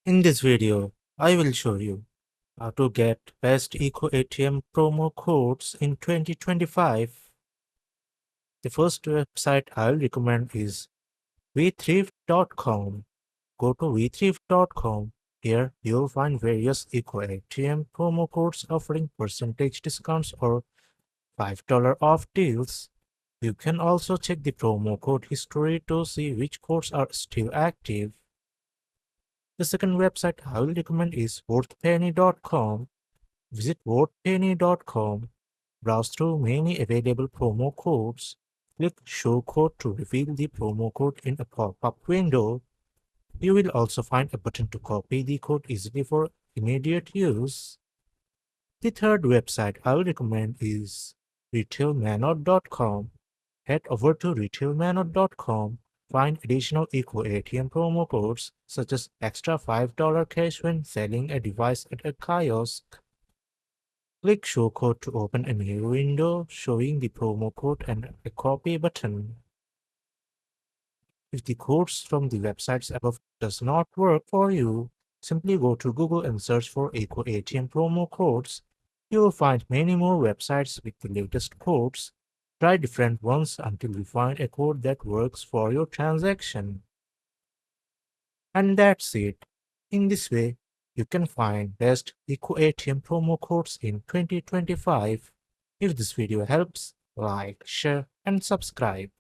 In this video, I will show you how to get best EcoATM promo codes in 2025. The first website I'll recommend is vthrift.com. Go to vthrift.com. Here you'll find various EcoATM promo codes offering percentage discounts or $5 off deals. You can also check the promo code history to see which codes are still active. The second website I will recommend is worthpenny.com. Visit worthpenny.com, browse through many available promo codes, click Show Code to reveal the promo code in a pop-up window. You will also find a button to copy the code easily for immediate use. The third website I will recommend is retailmanor.com. Head over to retailmanor.com, find additional EcoATM promo codes such as extra $5 cash when selling a device at a kiosk. Click Show Code to open a new window showing the promo code and a copy button. If the codes from the websites above does not work for you, simply go to Google and search for EcoATM promo codes. You will find many more websites with the latest codes. Try different ones until you find a code that works for your transaction. And that's it. In this way, you can find best EcoATM promo codes in 2025. If this video helps, like, share, and subscribe.